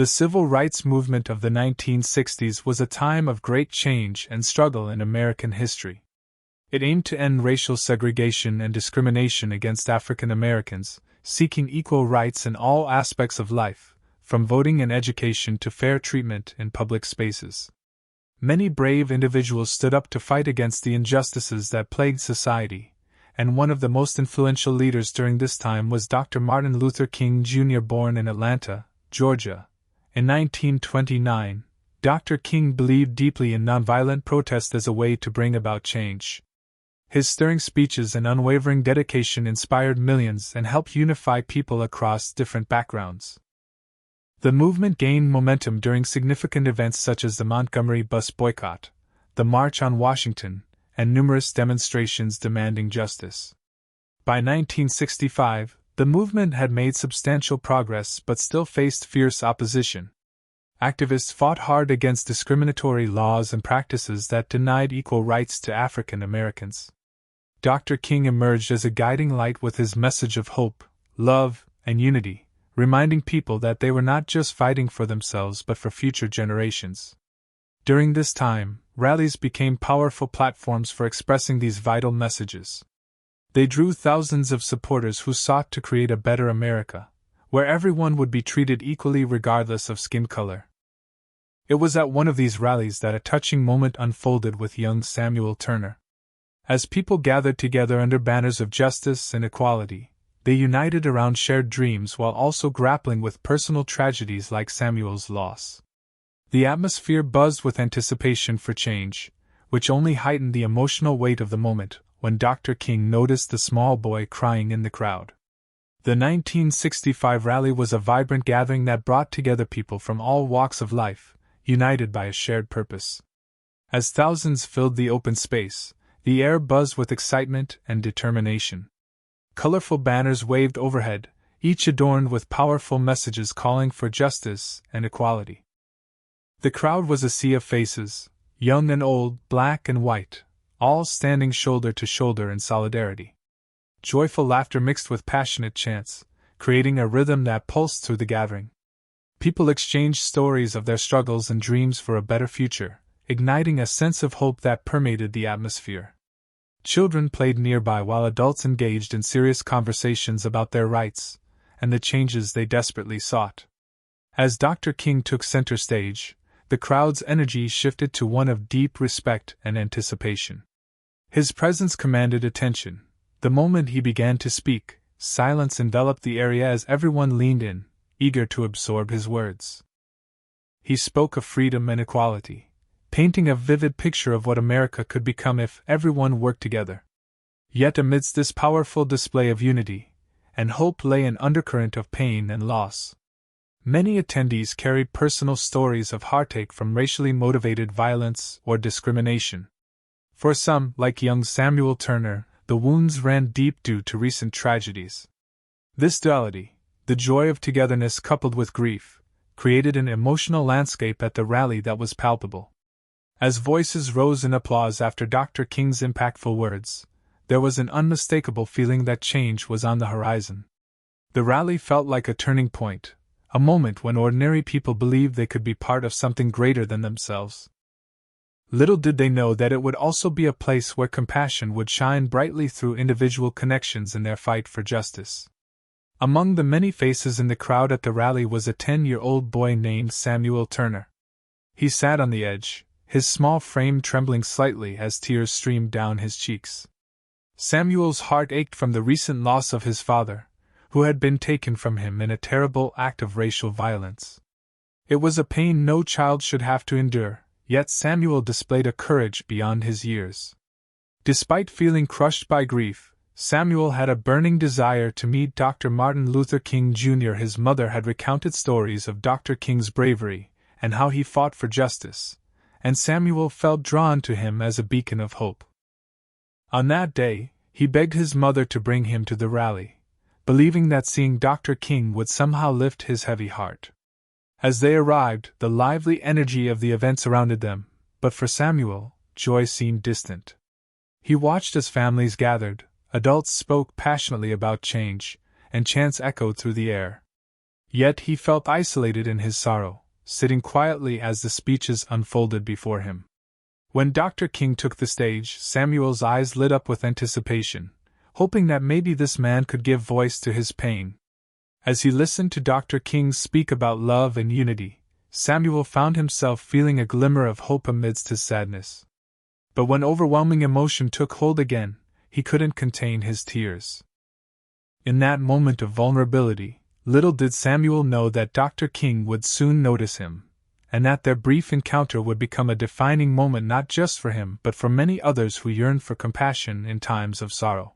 The civil rights movement of the 1960s was a time of great change and struggle in American history. It aimed to end racial segregation and discrimination against African Americans, seeking equal rights in all aspects of life, from voting and education to fair treatment in public spaces. Many brave individuals stood up to fight against the injustices that plagued society, and one of the most influential leaders during this time was Dr. Martin Luther King Jr. Born in Atlanta, Georgia, in 1929, Dr. King believed deeply in nonviolent protest as a way to bring about change. His stirring speeches and unwavering dedication inspired millions and helped unify people across different backgrounds. The movement gained momentum during significant events such as the Montgomery bus boycott, the March on Washington, and numerous demonstrations demanding justice. By 1965, the movement had made substantial progress but still faced fierce opposition. Activists fought hard against discriminatory laws and practices that denied equal rights to African Americans. Dr. King emerged as a guiding light with his message of hope, love, and unity, reminding people that they were not just fighting for themselves but for future generations. During this time, rallies became powerful platforms for expressing these vital messages. They drew thousands of supporters who sought to create a better America, where everyone would be treated equally regardless of skin color. It was at one of these rallies that a touching moment unfolded with young Samuel Turner. As people gathered together under banners of justice and equality, they united around shared dreams while also grappling with personal tragedies like Samuel's loss. The atmosphere buzzed with anticipation for change, which only heightened the emotional weight of the moment when Dr. King noticed the small boy crying in the crowd. The 1965 rally was a vibrant gathering that brought together people from all walks of life, united by a shared purpose. As thousands filled the open space, the air buzzed with excitement and determination. Colorful banners waved overhead, each adorned with powerful messages calling for justice and equality. The crowd was a sea of faces, young and old, black and white, all standing shoulder to shoulder in solidarity. Joyful laughter mixed with passionate chants, creating a rhythm that pulsed through the gathering. People exchanged stories of their struggles and dreams for a better future, igniting a sense of hope that permeated the atmosphere. Children played nearby while adults engaged in serious conversations about their rights and the changes they desperately sought. As Dr. King took center stage, the crowd's energy shifted to one of deep respect and anticipation. His presence commanded attention. The moment he began to speak, silence enveloped the area as everyone leaned in, eager to absorb his words. He spoke of freedom and equality, painting a vivid picture of what America could become if everyone worked together. Yet amidst this powerful display of unity and hope lay an undercurrent of pain and loss. Many attendees carried personal stories of heartache from racially motivated violence or discrimination. For some, like young Samuel Turner, the wounds ran deep due to recent tragedies. This duality, the joy of togetherness coupled with grief, created an emotional landscape at the rally that was palpable. As voices rose in applause after Dr. King's impactful words, there was an unmistakable feeling that change was on the horizon. The rally felt like a turning point, a moment when ordinary people believed they could be part of something greater than themselves. Little did they know that it would also be a place where compassion would shine brightly through individual connections in their fight for justice. Among the many faces in the crowd at the rally was a 10-year-old boy named Samuel Turner. He sat on the edge, his small frame trembling slightly as tears streamed down his cheeks. Samuel's heart ached from the recent loss of his father, who had been taken from him in a terrible act of racial violence. It was a pain no child should have to endure, yet Samuel displayed a courage beyond his years. Despite feeling crushed by grief, Samuel had a burning desire to meet Dr. Martin Luther King Jr. His mother had recounted stories of Dr. King's bravery and how he fought for justice, and Samuel felt drawn to him as a beacon of hope. On that day, he begged his mother to bring him to the rally, believing that seeing Dr. King would somehow lift his heavy heart. As they arrived, the lively energy of the event surrounded them, but for Samuel, joy seemed distant. He watched as families gathered, adults spoke passionately about change, and chants echoed through the air. Yet he felt isolated in his sorrow, sitting quietly as the speeches unfolded before him. When Dr. King took the stage, Samuel's eyes lit up with anticipation, hoping that maybe this man could give voice to his pain. As he listened to Dr. King speak about love and unity, Samuel found himself feeling a glimmer of hope amidst his sadness. But when overwhelming emotion took hold again, he couldn't contain his tears. In that moment of vulnerability, little did Samuel know that Dr. King would soon notice him, and that their brief encounter would become a defining moment not just for him but for many others who yearned for compassion in times of sorrow.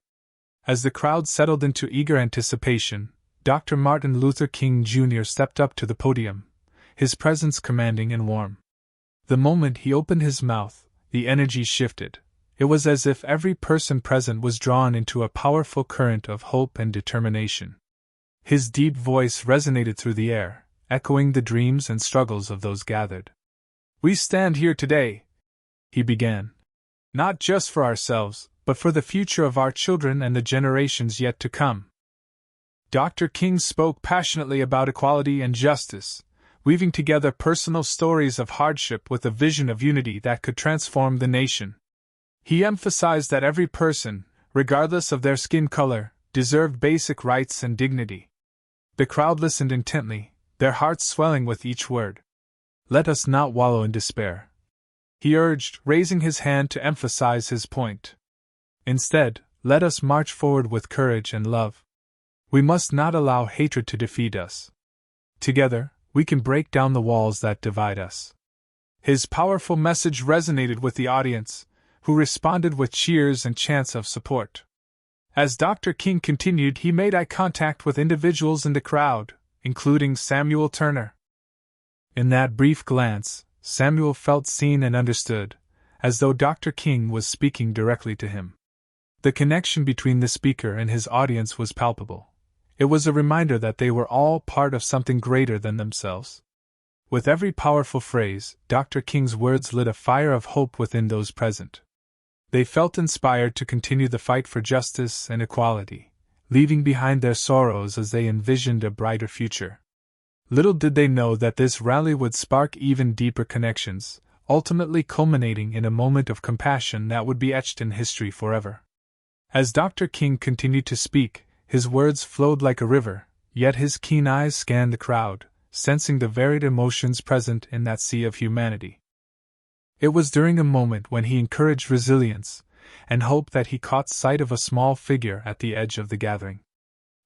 As the crowd settled into eager anticipation, Dr. Martin Luther King Jr. stepped up to the podium, his presence commanding and warm. The moment he opened his mouth, the energy shifted. It was as if every person present was drawn into a powerful current of hope and determination. His deep voice resonated through the air, echoing the dreams and struggles of those gathered. "We stand here today," he began, "not just for ourselves, but for the future of our children and the generations yet to come." Dr. King spoke passionately about equality and justice, weaving together personal stories of hardship with a vision of unity that could transform the nation. He emphasized that every person, regardless of their skin color, deserved basic rights and dignity. The crowd listened intently, their hearts swelling with each word. "Let us not wallow in despair," he urged, raising his hand to emphasize his point. "Instead, let us march forward with courage and love. We must not allow hatred to defeat us. Together, we can break down the walls that divide us." His powerful message resonated with the audience, who responded with cheers and chants of support. As Dr. King continued, he made eye contact with individuals in the crowd, including Samuel Turner. In that brief glance, Samuel felt seen and understood, as though Dr. King was speaking directly to him. The connection between the speaker and his audience was palpable. It was a reminder that they were all part of something greater than themselves. With every powerful phrase, Dr. King's words lit a fire of hope within those present. They felt inspired to continue the fight for justice and equality, leaving behind their sorrows as they envisioned a brighter future. Little did they know that this rally would spark even deeper connections, ultimately culminating in a moment of compassion that would be etched in history forever. As Dr. King continued to speak, his words flowed like a river, yet his keen eyes scanned the crowd, sensing the varied emotions present in that sea of humanity. It was during a moment when he encouraged resilience and hope that he caught sight of a small figure at the edge of the gathering.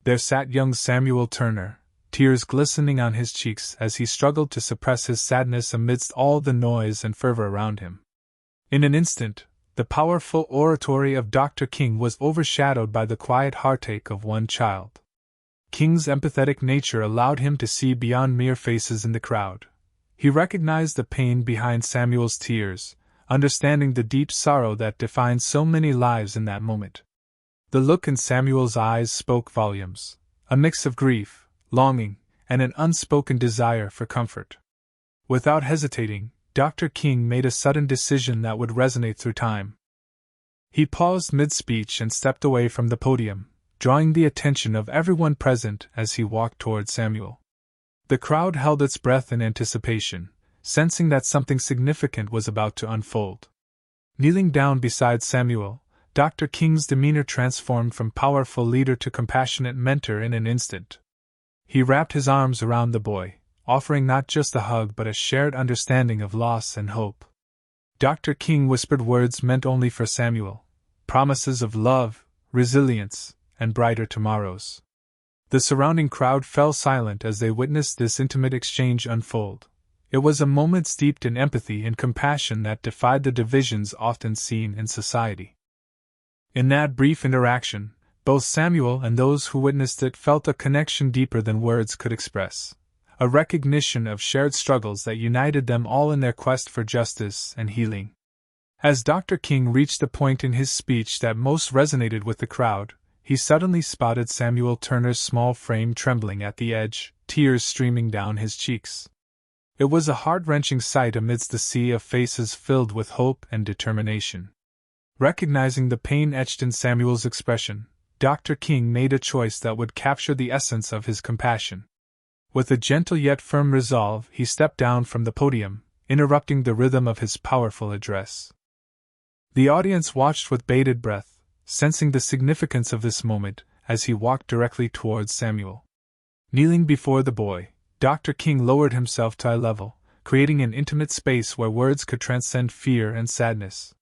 There sat young Samuel Turner, tears glistening on his cheeks as he struggled to suppress his sadness amidst all the noise and fervor around him. In an instant, the powerful oratory of Dr. King was overshadowed by the quiet heartache of one child. King's empathetic nature allowed him to see beyond mere faces in the crowd. He recognized the pain behind Samuel's tears, understanding the deep sorrow that defined so many lives in that moment. The look in Samuel's eyes spoke volumes, a mix of grief, longing, and an unspoken desire for comfort. Without hesitating, Dr. King made a sudden decision that would resonate through time. He paused mid-speech and stepped away from the podium, drawing the attention of everyone present as he walked toward Samuel. The crowd held its breath in anticipation, sensing that something significant was about to unfold. Kneeling down beside Samuel, Dr. King's demeanor transformed from powerful leader to compassionate mentor in an instant. He wrapped his arms around the boy, offering not just a hug but a shared understanding of loss and hope. Dr. King whispered words meant only for Samuel, promises of love, resilience, and brighter tomorrows. The surrounding crowd fell silent as they witnessed this intimate exchange unfold. It was a moment steeped in empathy and compassion that defied the divisions often seen in society. In that brief interaction, both Samuel and those who witnessed it felt a connection deeper than words could express, a recognition of shared struggles that united them all in their quest for justice and healing. As Dr. King reached the point in his speech that most resonated with the crowd, he suddenly spotted Samuel Turner's small frame trembling at the edge, tears streaming down his cheeks. It was a heart-wrenching sight amidst the sea of faces filled with hope and determination. Recognizing the pain etched in Samuel's expression, Dr. King made a choice that would capture the essence of his compassion. With a gentle yet firm resolve, he stepped down from the podium, interrupting the rhythm of his powerful address. The audience watched with bated breath, sensing the significance of this moment as he walked directly towards Samuel. Kneeling before the boy, Dr. King lowered himself to eye level, creating an intimate space where words could transcend fear and sadness.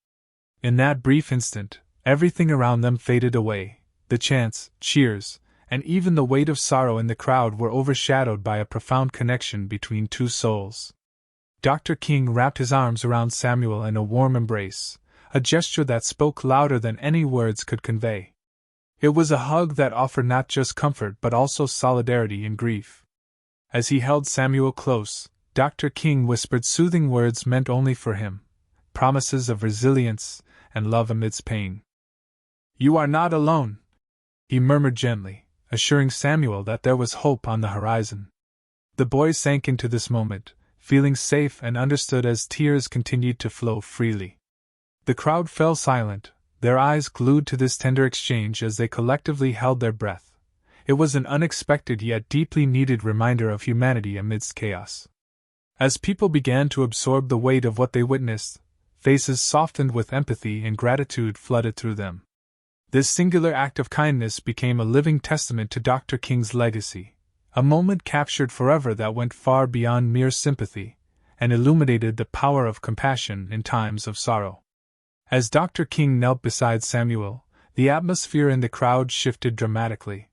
In that brief instant, everything around them faded away. The chants, cheers, and even the weight of sorrow in the crowd were overshadowed by a profound connection between two souls. Dr. King wrapped his arms around Samuel in a warm embrace, a gesture that spoke louder than any words could convey. It was a hug that offered not just comfort but also solidarity in grief. As he held Samuel close, Dr. King whispered soothing words meant only for him, promises of resilience and love amidst pain. "You are not alone," he murmured gently, assuring Samuel that there was hope on the horizon. The boy sank into this moment, feeling safe and understood as tears continued to flow freely. The crowd fell silent, their eyes glued to this tender exchange as they collectively held their breath. It was an unexpected yet deeply needed reminder of humanity amidst chaos. As people began to absorb the weight of what they witnessed, faces softened with empathy and gratitude flooded through them. This singular act of kindness became a living testament to Dr. King's legacy, a moment captured forever that went far beyond mere sympathy, and illuminated the power of compassion in times of sorrow. As Dr. King knelt beside Samuel, the atmosphere in the crowd shifted dramatically.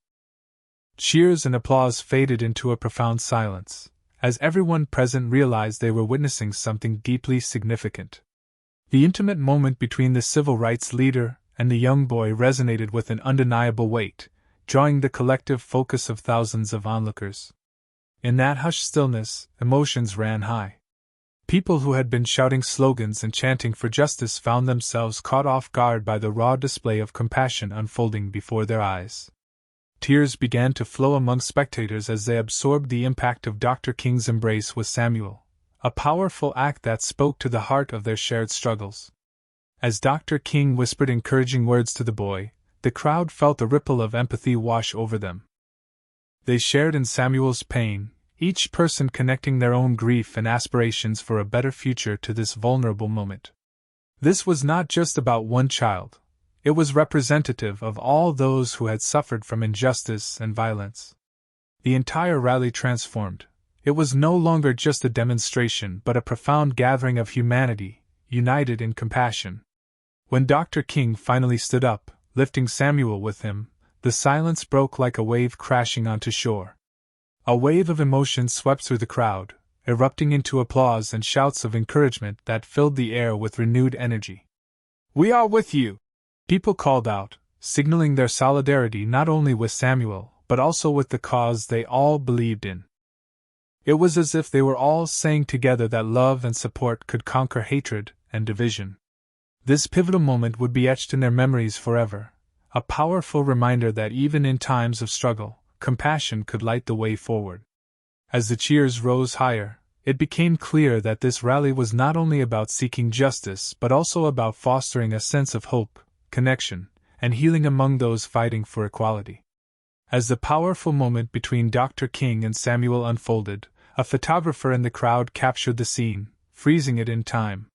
Cheers and applause faded into a profound silence, as everyone present realized they were witnessing something deeply significant. The intimate moment between the civil rights leader and the young boy resonated with an undeniable weight, drawing the collective focus of thousands of onlookers. In that hushed stillness, emotions ran high. People who had been shouting slogans and chanting for justice found themselves caught off guard by the raw display of compassion unfolding before their eyes. Tears began to flow among spectators as they absorbed the impact of Dr. King's embrace with Samuel, a powerful act that spoke to the heart of their shared struggles. As Dr. King whispered encouraging words to the boy, the crowd felt a ripple of empathy wash over them. They shared in Samuel's pain, each person connecting their own grief and aspirations for a better future to this vulnerable moment. This was not just about one child. It was representative of all those who had suffered from injustice and violence. The entire rally transformed. It was no longer just a demonstration but a profound gathering of humanity, united in compassion. When Dr. King finally stood up, lifting Samuel with him, the silence broke like a wave crashing onto shore. A wave of emotion swept through the crowd, erupting into applause and shouts of encouragement that filled the air with renewed energy. "We are with you!" people called out, signaling their solidarity not only with Samuel, but also with the cause they all believed in. It was as if they were all saying together that love and support could conquer hatred and division. This pivotal moment would be etched in their memories forever, a powerful reminder that even in times of struggle, compassion could light the way forward. As the cheers rose higher, it became clear that this rally was not only about seeking justice but also about fostering a sense of hope, connection, and healing among those fighting for equality. As the powerful moment between Dr. King and Samuel unfolded, a photographer in the crowd captured the scene, freezing it in time.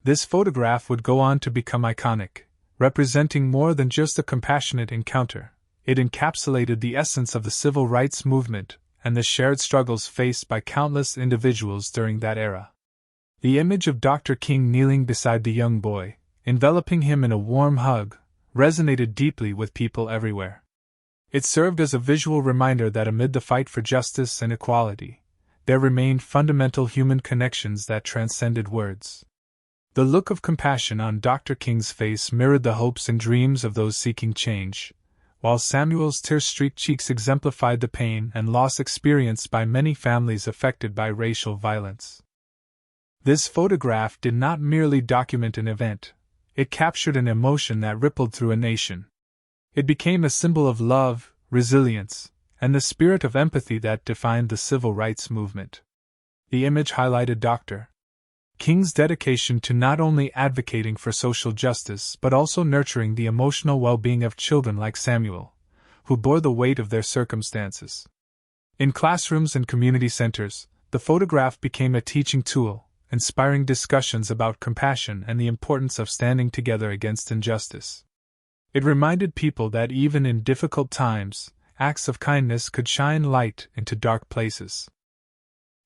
This photograph would go on to become iconic, representing more than just a compassionate encounter. It encapsulated the essence of the civil rights movement and the shared struggles faced by countless individuals during that era. The image of Dr. King kneeling beside the young boy, enveloping him in a warm hug, resonated deeply with people everywhere. It served as a visual reminder that amid the fight for justice and equality, there remained fundamental human connections that transcended words. The look of compassion on Dr. King's face mirrored the hopes and dreams of those seeking change, while Samuel's tear-streaked cheeks exemplified the pain and loss experienced by many families affected by racial violence. This photograph did not merely document an event, it captured an emotion that rippled through a nation. It became a symbol of love, resilience, and the spirit of empathy that defined the civil rights movement. The image highlighted Dr. King's dedication to not only advocating for social justice but also nurturing the emotional well-being of children like Samuel, who bore the weight of their circumstances. In classrooms and community centers, the photograph became a teaching tool, inspiring discussions about compassion and the importance of standing together against injustice. It reminded people that even in difficult times, acts of kindness could shine light into dark places.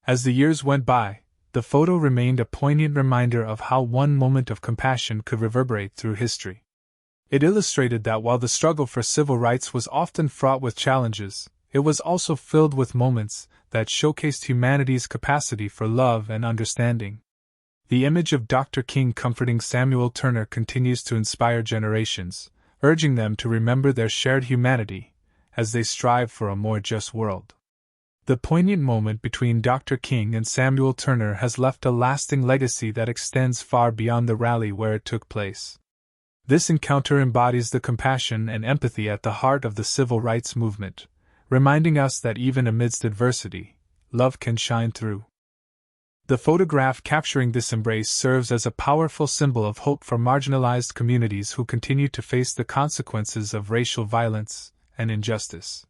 As the years went by, the photo remained a poignant reminder of how one moment of compassion could reverberate through history. It illustrated that while the struggle for civil rights was often fraught with challenges, it was also filled with moments that showcased humanity's capacity for love and understanding. The image of Dr. King comforting Samuel Turner continues to inspire generations, urging them to remember their shared humanity as they strive for a more just world. The poignant moment between Dr. King and Samuel Turner has left a lasting legacy that extends far beyond the rally where it took place. This encounter embodies the compassion and empathy at the heart of the civil rights movement, reminding us that even amidst adversity, love can shine through. The photograph capturing this embrace serves as a powerful symbol of hope for marginalized communities who continue to face the consequences of racial violence and injustice.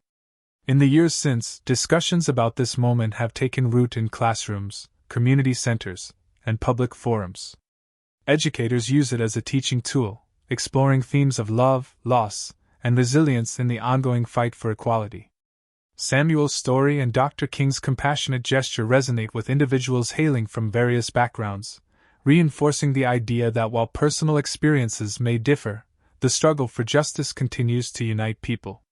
In the years since, discussions about this moment have taken root in classrooms, community centers, and public forums. Educators use it as a teaching tool, exploring themes of love, loss, and resilience in the ongoing fight for equality. Samuel's story and Dr. King's compassionate gesture resonate with individuals hailing from various backgrounds, reinforcing the idea that while personal experiences may differ, the struggle for justice continues to unite people.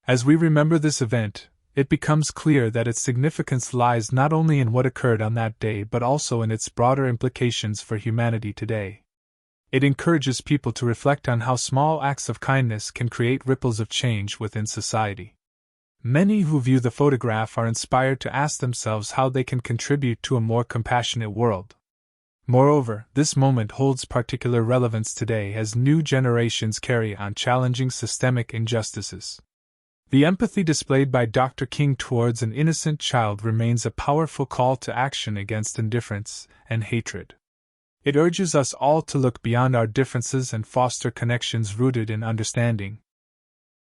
As we remember this event, it becomes clear that its significance lies not only in what occurred on that day but also in its broader implications for humanity today. It encourages people to reflect on how small acts of kindness can create ripples of change within society. Many who view the photograph are inspired to ask themselves how they can contribute to a more compassionate world. Moreover, this moment holds particular relevance today as new generations carry on challenging systemic injustices. The empathy displayed by Dr. King towards an innocent child remains a powerful call to action against indifference and hatred. It urges us all to look beyond our differences and foster connections rooted in understanding.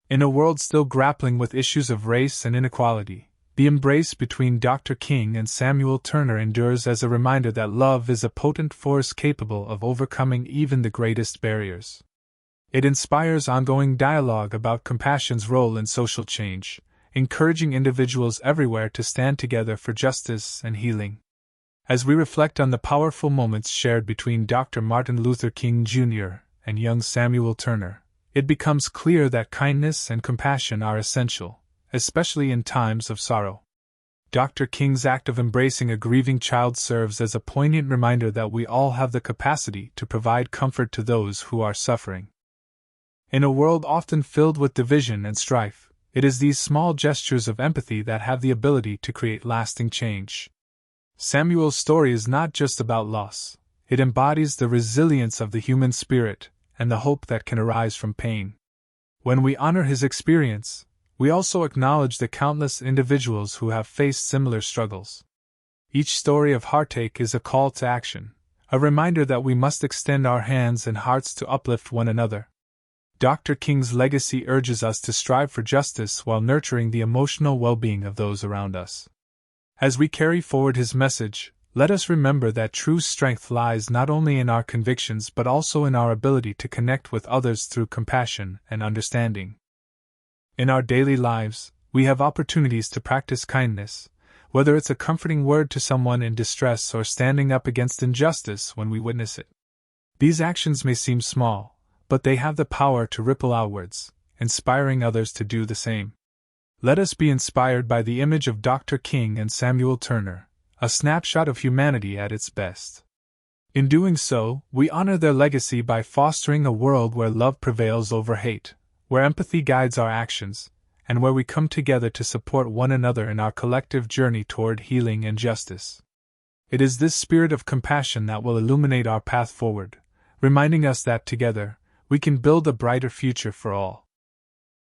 In a world still grappling with issues of race and inequality, the embrace between Dr. King and Samuel Turner endures as a reminder that love is a potent force capable of overcoming even the greatest barriers. It inspires ongoing dialogue about compassion's role in social change, encouraging individuals everywhere to stand together for justice and healing. As we reflect on the powerful moments shared between Dr. Martin Luther King Jr. and young Samuel Turner, it becomes clear that kindness and compassion are essential, especially in times of sorrow. Dr. King's act of embracing a grieving child serves as a poignant reminder that we all have the capacity to provide comfort to those who are suffering. In a world often filled with division and strife, it is these small gestures of empathy that have the ability to create lasting change. Samuel's story is not just about loss, it embodies the resilience of the human spirit and the hope that can arise from pain. When we honor his experience, we also acknowledge the countless individuals who have faced similar struggles. Each story of heartache is a call to action, a reminder that we must extend our hands and hearts to uplift one another. Dr. King's legacy urges us to strive for justice while nurturing the emotional well-being of those around us. As we carry forward his message, let us remember that true strength lies not only in our convictions but also in our ability to connect with others through compassion and understanding. In our daily lives, we have opportunities to practice kindness, whether it's a comforting word to someone in distress or standing up against injustice when we witness it. These actions may seem small, but they have the power to ripple outwards, inspiring others to do the same. Let us be inspired by the image of Dr. King and Samuel Turner, a snapshot of humanity at its best. In doing so, we honor their legacy by fostering a world where love prevails over hate, where empathy guides our actions, and where we come together to support one another in our collective journey toward healing and justice. It is this spirit of compassion that will illuminate our path forward, reminding us that together, we can build a brighter future for all.